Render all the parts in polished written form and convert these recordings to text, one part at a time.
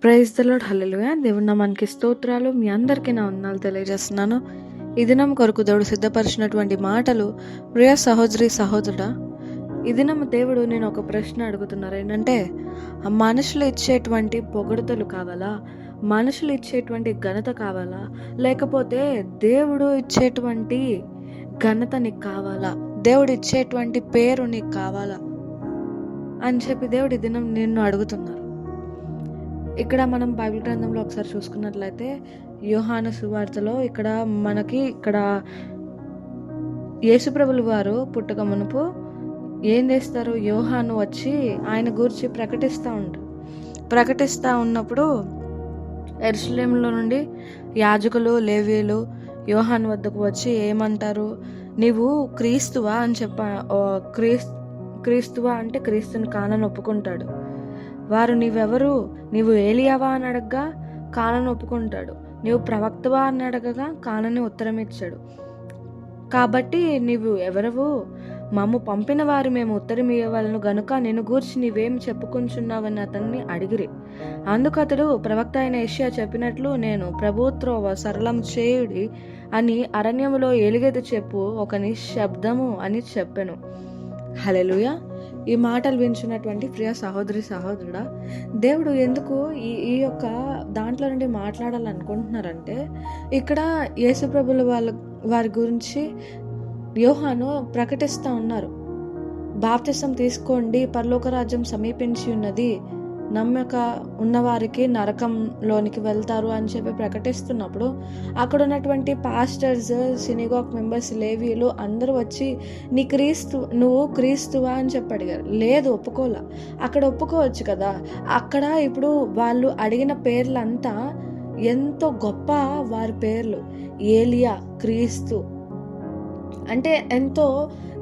Praise the lord. హల్లెలూయా. దేవుని నామానికి స్తోత్రాలు. మీ అందరికీ నా వందనాలు తెలియజేస్తున్నాను. ఈ దినం కొరకు దేవుడు సిద్ధపరిచినటువంటి మాటలు, ప్రియ సహోదరి సహోదరుడా, ఈ దినం దేవుడు నేను ఒక ప్రశ్న అడుగుతున్నారు. ఏంటంటే, మనుషులు ఇచ్చేటువంటి పొగడుతలు కావాలా, మనుషులు ఇచ్చేటువంటి ఘనత కావాలా, లేకపోతే దేవుడు ఇచ్చేటువంటి ఘనత నీకు కావాలా, దేవుడు ఇచ్చేటువంటి పేరు నీకు కావాలా అని చెప్పి దేవుడు ఈ దినం నిన్ను అడుగుతున్నారు. ఇక్కడ మనం బైబిల్ గ్రంథంలో ఒకసారి చూసుకున్నట్లయితే యోహాను సువార్తలో ఇక్కడ యేసుప్రభులు వారు పుట్టక మునుపు ఏం చేస్తారు, యోహాను వచ్చి ఆయన గురించి ప్రకటిస్తూ ఉన్నప్పుడు యెరూషలేములో నుండి యాజకులు లేవీయులు యోహాను వద్దకు వచ్చి ఏమంటారు, నీవు క్రీస్తువా అని క్రీస్తువా అంటే క్రీస్తుని కానని ఒప్పుకుంటాడు. వారు నీవెవరు, నీవు ఏలియావా అని అడగగా కానని ఒప్పుకుంటాడు. నీవు ప్రవక్తవా అని అడగగా కానని ఉత్తరం ఇచ్చాడు. కాబట్టి నీవు ఎవరవు, మమ్ము పంపిన వారు మేము ఉత్తరం ఇవ్వవలను గనుక నిన్ను గూర్చి నీవేం చెప్పుకుంటున్నావని అతన్ని అడిగిరి. అందుకు అతడు, ప్రవక్త అయిన యెషయా చెప్పినట్లు నేను ప్రభుత్రోవ సరళం చేయుడి అని అరణ్యములో ఎలుగెత్తి చెప్పు ఒకని శబ్దము అని చెప్పెను. హల్లెలూయా. ఈ మాటలు వింటున్నటువంటి ప్రియ సహోదరి సహోదరుడా, దేవుడు ఎందుకు ఈ యొక్క దాంట్లో నుండి మాట్లాడాలనుకుంటున్నారంటే, ఇక్కడ యేసుప్రభుల వారి గురించి యోహాను ప్రకటిస్తూ ఉన్నారు. బాప్తిసం తీసుకోండి, పరలోక రాజ్యం సమీపించి ఉన్నది, నమ్మక ఉన్నవారికి నరకంలోనికి వెళ్తారు అని చెప్పి ప్రకటిస్తున్నప్పుడు అక్కడ ఉన్నటువంటి పాస్టర్స్, సినిగాగ్ మెంబర్స్, లేవీలు అందరూ వచ్చి నువ్వు క్రీస్తువా అని చెప్పి అడిగారు. లేదు, ఒప్పుకోలే. అక్కడ ఒప్పుకోవచ్చు కదా. అక్కడ ఇప్పుడు వాళ్ళు అడిగిన పేర్లంతా ఎంతో గొప్ప వారి పేర్లు. ఏలియా, క్రీస్తు అంటే ఎంతో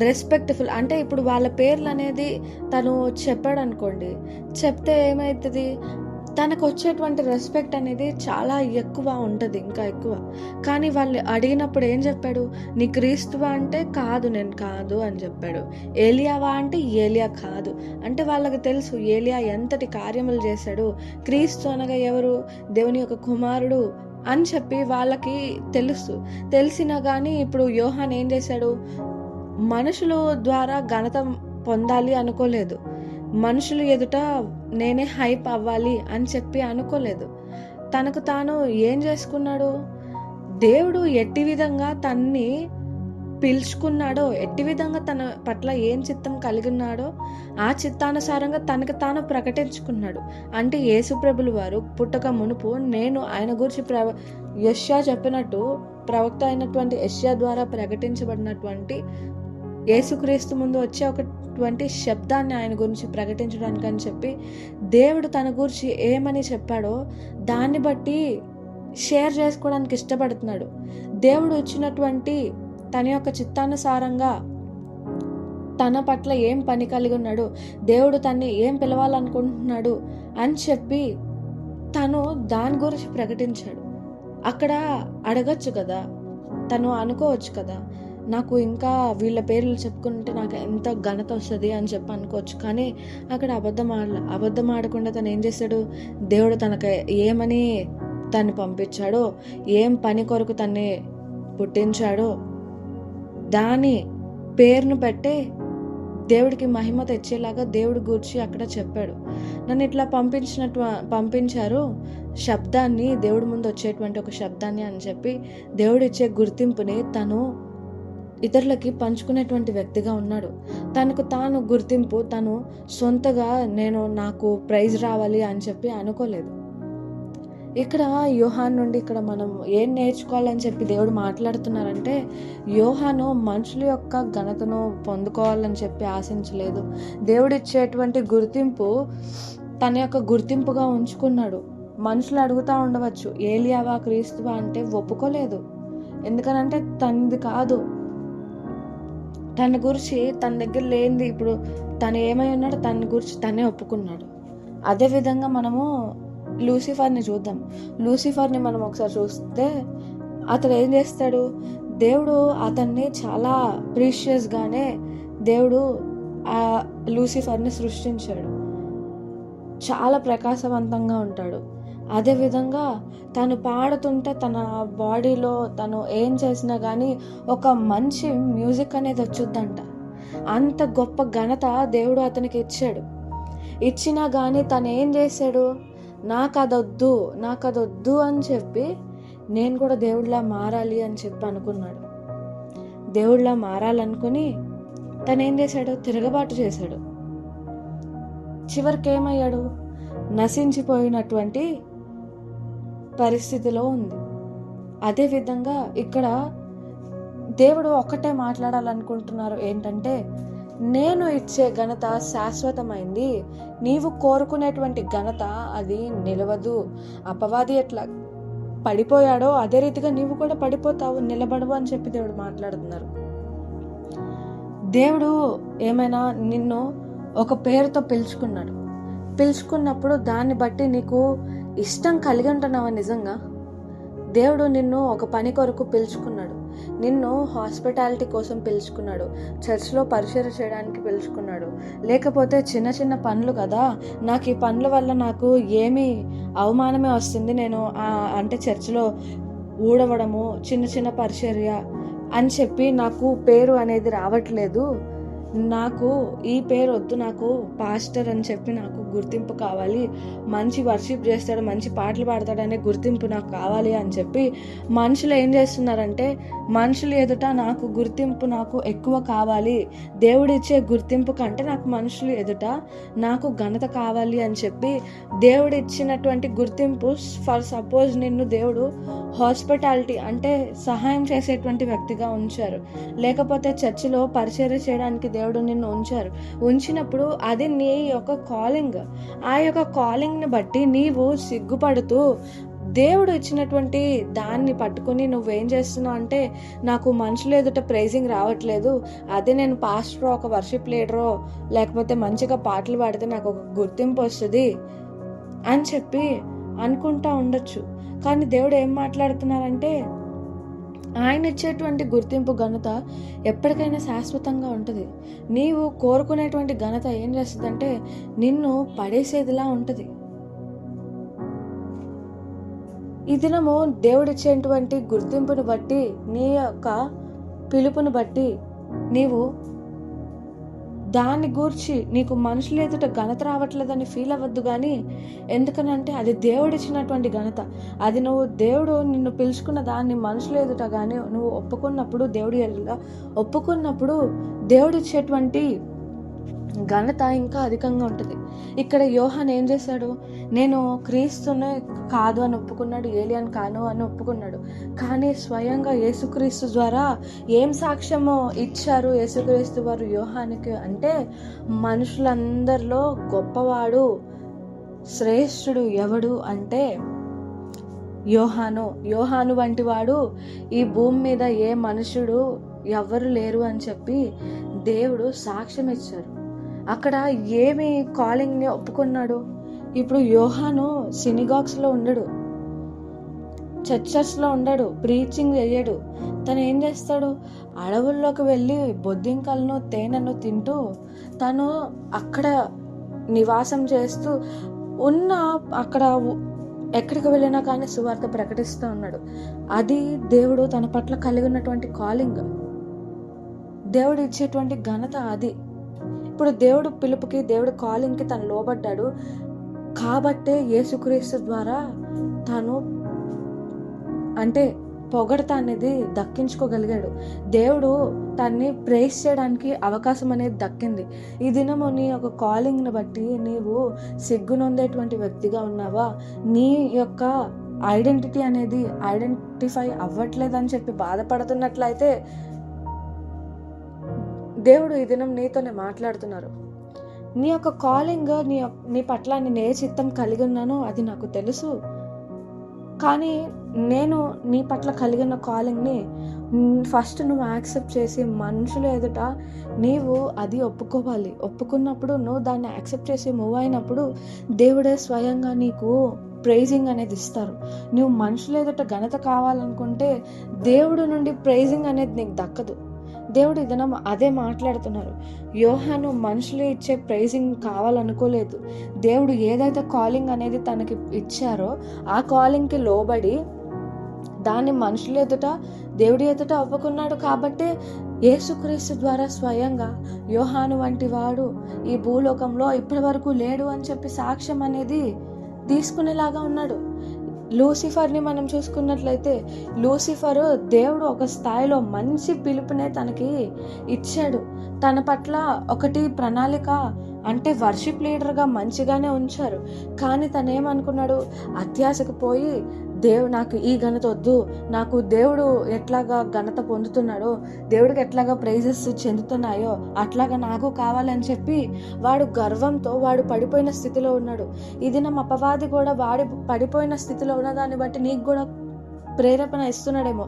రెస్పెక్ట్ఫుల్. అంటే ఇప్పుడు వాళ్ళ పేర్లు అనేది తను చెప్పాడు అనుకోండి, చెప్తే ఏమవుతుంది, తనకు వచ్చేటువంటి రెస్పెక్ట్ అనేది చాలా ఎక్కువ ఉంటుంది, ఇంకా ఎక్కువ. కానీ వాళ్ళు అడిగినప్పుడు ఏం చెప్పాడు, నీ క్రీస్తువా అంటే కాదు, నేను కాదు అని చెప్పాడు. ఏలియావా అంటే ఏలియా కాదు. అంటే వాళ్ళకి తెలుసు ఏలియా ఎంతటి కార్యములు చేశాడు, క్రీస్తు అనగా ఎవరు, దేవుని యొక్క కుమారుడు అని చెప్పి వాళ్ళకి తెలిసినా కానీ ఇప్పుడు యోహాన్ ఏం చేశాడు, మనుషుల ద్వారా ఘనత పొందాలి అనుకోలేదు, మనుషులు ఎదుట నేనే హైప్ అవ్వాలి అని చెప్పి అనుకోలేదు. తనకు తాను ఏం చేసుకున్నాడు, దేవుడు ఎట్టి విధంగా తన్ని పిలుచుకున్నాడో, ఎట్టి విధంగా తన పట్ల ఏం చిత్తం కలిగి ఉన్నాడో ఆ చిత్తానుసారంగా తనకు తాను ప్రకటించుకున్నాడు. అంటే యేసుప్రభులు వారు పుట్టక మునుపు నేను ఆయన గురించి యెషయా చెప్పినట్టు, ప్రవక్త అయినటువంటి యెషయా ద్వారా ప్రకటించబడినటువంటి యేసుక్రీస్తు ముందు వచ్చే ఒకటువంటి శబ్దాన్ని ఆయన గురించి ప్రకటించడానికి అని చెప్పి దేవుడు తన గురించి ఏమని చెప్పాడో దాన్ని బట్టి షేర్ చేసుకోవడానికి ఇష్టపడుతున్నాడు. దేవుడు ఇచ్చినటువంటి తన యొక్క చిత్తానుసారంగా తన పట్ల ఏం పని కలిగి ఉన్నాడు, దేవుడు తన్ని ఏం పిలవాలనుకుంటున్నాడు అని చెప్పి తను దాని గురించి ప్రకటించాడు. అక్కడ అడగచ్చు కదా, తను అనుకోవచ్చు కదా, నాకు ఇంకా వీళ్ళ పేర్లు చెప్పుకుంటే నాకు ఎంత ఘనత వస్తుంది అని చెప్పి అనుకోవచ్చు. కానీ అక్కడ అబద్ధం ఆడకుండా తను ఏం చేశాడు, దేవుడు తనకు ఏమని తను పంపించాడో, ఏం పని కొరకు తన్ని పుట్టించాడో దాని పేరును పెట్టే దేవుడికి మహిమ తెచ్చేలాగా దేవుడి గూర్చి అక్కడ చెప్పాడు. నన్ను ఇట్లా పంపించారు శబ్దాన్ని, దేవుడి ముందు వచ్చేటువంటి ఒక శబ్దాన్ని అని చెప్పి దేవుడు ఇచ్చే గుర్తింపుని తను ఇతరులకి పంచుకునేటువంటి వ్యక్తిగా ఉన్నాడు. తనకు తాను గుర్తింపు తను సొంతగా నాకు ప్రైజ్ రావాలి అని చెప్పి అనుకోలేదు. ఇక్కడ యోహాను నుండి ఇక్కడ మనం ఏం నేర్చుకోవాలని చెప్పి దేవుడు మాట్లాడుతున్నారంటే, యోహాను మనుషుల యొక్క ఘనతను పొందుకోవాలని చెప్పి ఆశించలేదు. దేవుడు ఇచ్చేటువంటి గుర్తింపు తన యొక్క గుర్తింపుగా ఉంచుకున్నాడు. మనుషులు అడుగుతూ ఉండవచ్చు, ఏలియావా క్రీస్తువా అంటే ఒప్పుకోలేదు. ఎందుకనంటే తనది కాదు, తన గురించి తన దగ్గర లేనిది. ఇప్పుడు తను ఏమై ఉన్నాడో తన గురించి తనే ఒప్పుకున్నాడు. అదేవిధంగా మనము లూసిఫర్ని చూద్దాం. లూసిఫర్ని మనం ఒకసారి చూస్తే అతడు ఏం చేస్తాడు, దేవుడు అతన్ని చాలా ప్రీషియస్గానే దేవుడు ఆ లూసిఫర్ని సృష్టించాడు. చాలా ప్రకాశవంతంగా ఉంటాడు. అదేవిధంగా తను పాడుతుంటే తన బాడీలో తను ఏం చేసినా కానీ ఒక మంచి మ్యూజిక్ అనేది వచ్చుద్దంట. అంత గొప్ప ఘనత దేవుడు అతనికి ఇచ్చాడు. ఇచ్చినా కానీ తను ఏం చేశాడు, నాకు అదొద్దు అని చెప్పి నేను కూడా దేవుడిలా మారాలి అని చెప్పి అనుకున్నాడు. దేవుడిలా మారాలనుకుని తను ఏం చేశాడు, తిరగబాటు చేశాడు. చివరికి ఏమయ్యాడు, నశించిపోయినటువంటి పరిస్థితిలో ఉంది. అదేవిధంగా ఇక్కడ దేవుడు ఒక్కటే మాట్లాడాలనుకుంటున్నారు, ఏంటంటే నేను ఇచ్చే ఘనత శాశ్వతమైంది, నీవు కోరుకునేటువంటి ఘనత అది నిలవదు. అపవాది ఎట్లా పడిపోయాడో అదే రీతిగా నీవు కూడా పడిపోతావు, నిలబడవు అని చెప్పి దేవుడు మాట్లాడుతున్నారు. దేవుడు ఏమైనా నిన్ను ఒక పేరుతో పిలుచుకున్నప్పుడు దాన్ని బట్టి నీకు ఇష్టం కలిగి ఉంటున్నావా? నిజంగా దేవుడు నిన్ను ఒక పని కొరకు పిలుచుకున్నాడు, నిన్ను హాస్పిటాలిటీ కోసం పిలుచుకున్నాడు, చర్చ్లో పరిచర్య చేయడానికి పిలుచుకున్నాడు. లేకపోతే చిన్న చిన్న పనులు కదా, నాకు ఈ పనుల వల్ల నాకు ఏమీ అవమానమే వస్తుంది, నేను అంటే చర్చ్లో ఊడవడము, చిన్న చిన్న పరిచర్య అని చెప్పి నాకు పేరు అనేది రావట్లేదు, నాకు ఈ పేరు వద్దు, నాకు పాస్టర్ అని చెప్పి నాకు గుర్తింపు కావాలి, మంచి వర్షిప్ చేస్తాడు, మంచి పాటలు పాడతాడనే గుర్తింపు నాకు కావాలి అని చెప్పి మనుషులు ఏం చేస్తున్నారంటే, మనుషులు ఎదుట నాకు గుర్తింపు నాకు ఎక్కువ కావాలి, దేవుడిచ్చే గుర్తింపు కంటే నాకు మనుషులు ఎదుట నాకు ఘనత కావాలి అని చెప్పి దేవుడు ఇచ్చినటువంటి గుర్తింపు, ఫర్ సపోజ్ నిన్ను దేవుడు హాస్పిటాలిటీ అంటే సహాయం చేసేటువంటి వ్యక్తిగా ఉంచారు, లేకపోతే చర్చిలో పరిచర్య చేయడానికి దేవుడు నిన్ను ఉంచినప్పుడు అది నీ యొక్క కాలింగ్. ఆ యొక్క కాలింగ్ని బట్టి నీవు సిగ్గుపడుతూ దేవుడు ఇచ్చినటువంటి దాన్ని పట్టుకుని నువ్వేం చేస్తున్నావు అంటే, నాకు మనుషులు ఎదుట ప్రైజింగ్ రావట్లేదు, అదే నేను పాస్టరో ఒక వర్షిప్ లీడరో లేకపోతే మంచిగా పాటలు పాడితే నాకు ఒక గుర్తింపు వస్తుంది అని చెప్పి అనుకుంటా ఉండొచ్చు. కానీ దేవుడు ఏం మాట్లాడుతున్నారంటే, ఆయన ఇచ్చేటువంటి గుర్తింపు ఘనత ఎప్పటికైనా శాశ్వతంగా ఉంటుంది. నీవు కోరుకునేటువంటి ఘనత ఏం చేస్తుందంటే నిన్ను పడేసేదిలా ఉంటుంది. ఈ దినము దేవుడిచ్చేటువంటి గుర్తింపును బట్టి, నీ యొక్క పిలుపుని బట్టి నీవు దాన్ని గూర్చి నీకు మనుషులు ఎదుట ఘనత రావట్లేదని ఫీల్ అవ్వద్దు. కానీ ఎందుకనంటే అది దేవుడిచ్చినటువంటి ఘనత. అది దేవుడు నిన్ను పిలుచుకున్న దాన్ని మనుషులు ఎదుట కానీ నువ్వు ఒప్పుకున్నప్పుడు, ఒప్పుకున్నప్పుడు దేవుడిచ్చేటువంటి ఘనత ఇంకా అధికంగా ఉంటుంది. ఇక్కడ యోహాన్ ఏం చేశాడు, నేను క్రీస్తునే కాదు అని ఒప్పుకున్నాడు, ఏలియాను కాను అని ఒప్పుకున్నాడు. కానీ స్వయంగా యేసుక్రీస్తు ద్వారా ఏం సాక్ష్యము ఇచ్చారు యేసుక్రీస్తు వారు యోహానికి అంటే, మనుషులందరిలో గొప్పవాడు శ్రేష్ఠుడు ఎవడు అంటే యోహాను వంటి వాడు ఈ భూమి మీద ఏ మనుషుడు ఎవరు లేరు అని చెప్పి దేవుడు సాక్ష్యం ఇచ్చారు. అక్కడ ఏమి కాలింగ్ని ఒప్పుకున్నాడు. ఇప్పుడు యోహాను సినిగాక్స్లో ఉండడు, చర్చెస్లో ఉండడు, ప్రీచింగ్ చేయడు. తను ఏం చేస్తాడు, అడవుల్లోకి వెళ్ళి బొద్దింకలను తేనెను తింటూ తను అక్కడ నివాసం చేస్తూ ఉన్న అక్కడ ఎక్కడికి వెళ్ళినా కానీ సువార్త ప్రకటిస్తూ ఉన్నాడు. అది దేవుడు తన పట్ల కలిగి ఉన్నటువంటి కాలింగ్, దేవుడు ఇచ్చేటువంటి ఘనత అది. ఇప్పుడు దేవుడు పిలుపుకి, దేవుడు కాలింగ్కి తను లోబడ్డాడు కాబట్టే యేసుక్రీస్తు ద్వారా తను అంటే పొగడత అనేది దక్కించుకోగలిగాడు. దేవుడు తన్ని ప్రేస్ చేయడానికి అవకాశం అనేది దక్కింది. ఈ దినము నీ యొక్క కాలింగ్ని బట్టి నీవు సిగ్గునొందేటువంటి వ్యక్తిగా ఉన్నావా, నీ యొక్క ఐడెంటిటీ అనేది ఐడెంటిఫై అవ్వట్లేదని చెప్పి బాధపడుతున్నట్లయితే దేవుడు ఈ దినం నీతోనే మాట్లాడుతున్నారు. నీ యొక్క కాలింగ్, నీ పట్ల నేను ఏ చిత్తం కలిగి ఉన్నానో అది నాకు తెలుసు. కానీ నేను నీ పట్ల కలిగిన కాలింగ్ని ఫస్ట్ నువ్వు యాక్సెప్ట్ చేసి మనుషుల ఎదుట నీవు అది ఒప్పుకోవాలి. ఒప్పుకున్నప్పుడు నువ్వు దాన్ని యాక్సెప్ట్ చేసి మూవ్ అయినప్పుడు దేవుడే స్వయంగా నీకు ప్రైజింగ్ అనేది ఇస్తారు. నువ్వు మనుషుల ఎదుట ఘనత కావాలనుకుంటే దేవుడు నుండి ప్రైజింగ్ అనేది నీకు దక్కదు. దేవుడు ఇదనం అదే మాట్లాడుతున్నారు. యోహాను మనుషులు ఇచ్చే ప్రైజింగ్ కావాలనుకోలేదు. దేవుడు ఏదైతే కాలింగ్ అనేది తనకి ఇచ్చారో ఆ కాలింగ్కి లోబడి దాన్ని మనుషుల ఎదుట దేవుడి ఎదుట ఒప్పుకున్నాడు. కాబట్టి యేసుక్రీస్తు ద్వారా స్వయంగా యోహాను వంటి వాడు ఈ భూలోకంలో ఇప్పటి వరకు లేడు అని చెప్పి సాక్ష్యం అనేది తీసుకునేలాగా ఉన్నాడు. లూసిఫర్ని మనం చూసుకున్నట్లయితే లూసిఫర్ దేవుడు ఒక స్థాయిలో మంచి పిలుపునే తనకి ఇచ్చాడు. తన పట్ల ఒకటి ప్రణాళిక అంటే వర్షిప్ లీడర్గా మంచిగానే ఉంచారు. కానీ తనేమనుకున్నాడు, అత్యాశకు పోయి నాకు ఈ ఘనత వద్దు, నాకు దేవుడు ఎట్లాగా ఘనత పొందుతున్నాడో, దేవుడికి ఎట్లాగా ప్రైజెస్ చెందుతున్నాయో అట్లాగా నాకు కావాలని చెప్పి వాడు గర్వంతో వాడు పడిపోయిన స్థితిలో ఉన్నాడు. ఇది నా అపవాది కూడా వాడి పడిపోయిన స్థితిలో ఉన్నదాన్ని బట్టి నీకు కూడా ప్రేరేపణ ఇస్తున్నాడేమో.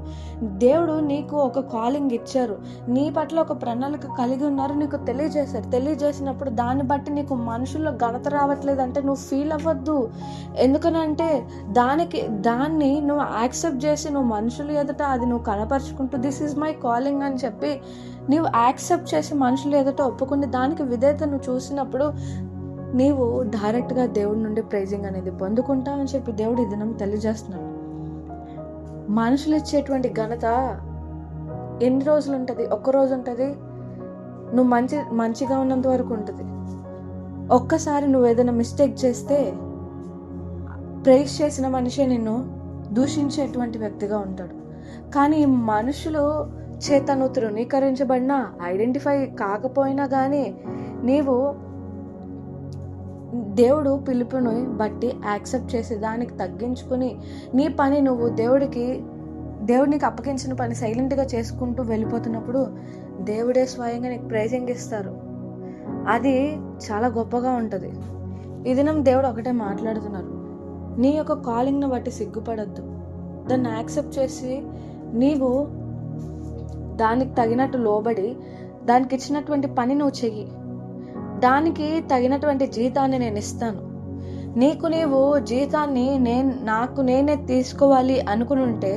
దేవుడు నీకు ఒక కాలింగ్ ఇచ్చారు, నీ పట్ల ఒక ప్రణాళిక కలిగి ఉన్నారు, నీకు తెలియజేసినప్పుడు దాన్ని బట్టి నీకు మనుషుల్లో ఘనత రావట్లేదంటే నువ్వు ఫీల్ అవ్వద్దు. ఎందుకనంటే దాన్ని నువ్వు యాక్సెప్ట్ చేసి నువ్వు మనుషులు ఎదుట అది నువ్వు కనపరుచుకుంటూ దిస్ ఈజ్ మై కాలింగ్ అని చెప్పి నీవు యాక్సెప్ట్ చేసి మనుషులు ఎదుట ఒప్పుకుని దానికి విధేయత నువ్వు చూసినప్పుడు నీవు డైరెక్ట్గా దేవుడి నుండి ప్రైజింగ్ అనేది పొందుకుంటావని చెప్పి దేవుడు ఇది నన్ను తెలియజేస్తున్నాడు. మనుషులు ఇచ్చేటువంటి ఘనత ఎన్ని రోజులు ఉంటుంది? ఒక్క రోజు ఉంటుంది. నువ్వు మంచిగా ఉన్నంత వరకు ఉంటుంది. ఒక్కసారి నువ్వు ఏదైనా మిస్టేక్ చేస్తే ప్రైజ్ చేసిన మనిషి నిన్ను దూషించేటువంటి వ్యక్తిగా ఉంటాడు. కానీ మనుషులు చేత నువ్వు తృణీకరించబడినా ఐడెంటిఫై కాకపోయినా కానీ నీవు దేవుడు పిలుపుని బట్టి యాక్సెప్ట్ చేసి దానికి తగ్గించుకుని నీ పని నువ్వు దేవుడికి అప్పగించిన పని సైలెంట్గా చేసుకుంటూ వెళ్ళిపోతున్నప్పుడు దేవుడే స్వయంగా నీకు ప్రైజింగ్ ఇస్తారు. అది చాలా గొప్పగా ఉంటుంది. ఈ దినం దేవుడు ఒకటే మాట్లాడుతున్నారు, నీ యొక్క కాలింగ్ని బట్టి సిగ్గుపడద్దు, దాన్ని యాక్సెప్ట్ చేసి నీవు దానికి తగినట్టు లోబడి దానికి ఇచ్చినటువంటి పని నువ్వు చెయ్యి. దానికి తగినటువంటి జీతాన్ని నేను ఇస్తాను. నీవు జీతాన్ని నేనే తీసుకోవాలి అనుకుని ఉంటే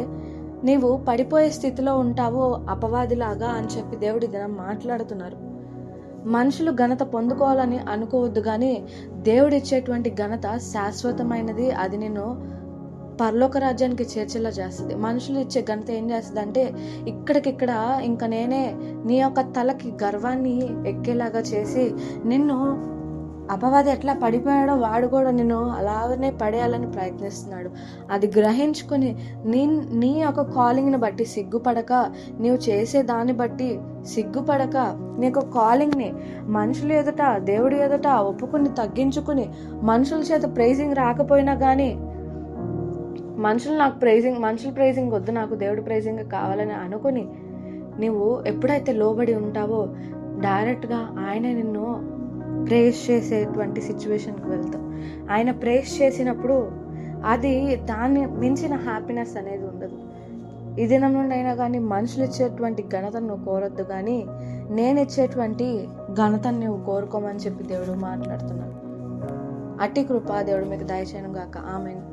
నీవు పడిపోయే స్థితిలో ఉంటావు అపవాదిలాగా అని చెప్పి దేవుడి దినం మాట్లాడుతున్నారు. మనుషులు ఘనత పొందుకోవాలని అనుకోవద్దు, కానీ దేవుడిచ్చేటువంటి ఘనత శాశ్వతమైనది. అది నేను పరలోక రాజ్యానికి చేర్చేలా చేస్తుంది. మనుషులు ఇచ్చే ఘనత ఏం చేస్తుంది అంటే ఇక్కడికిక్కడ ఇంకా నేనే నీ యొక్క తలకి గర్వాన్ని ఎక్కేలాగా చేసి నిన్ను అపవాది ఎట్లా పడిపోయాడో వాడు కూడా నిన్ను అలాగనే పడేయాలని ప్రయత్నిస్తున్నాడు. అది గ్రహించుకొని నీ యొక్క కాలింగ్ని బట్టి సిగ్గుపడక, నీవు చేసే దాన్ని బట్టి సిగ్గుపడక నీ యొక్క కాలింగ్ని మనుషుల ఎదుట దేవుడి ఎదుట ఒప్పుకుని తగ్గించుకుని మనుషుల చేత ప్రైజింగ్ రాకపోయినా కానీ మనుషుల ప్రైజింగ్ వద్దు, నాకు దేవుడి ప్రైజింగ్ కావాలని అనుకుని నువ్వు ఎప్పుడైతే లోబడి ఉంటావో డైరెక్ట్గా ఆయన నిన్ను ప్రేస్ చేసేటువంటి సిచ్యువేషన్కి వెళ్తావు. ఆయన ప్రేస్ చేసినప్పుడు అది దాన్ని మించిన హ్యాపీనెస్ అనేది ఉండదు. ఈ దినం నుండి అయినా కానీ మనుషులు ఇచ్చేటువంటి ఘనతను నువ్వు కోరొద్దు, కానీ నేను ఇచ్చేటువంటి ఘనతను నువ్వు కోరుకోమని చెప్పి దేవుడు మాట్లాడుతున్నాడు. అట్టి కృప దేవుడు మీకు దయచేయను గాక. ఆమేన్.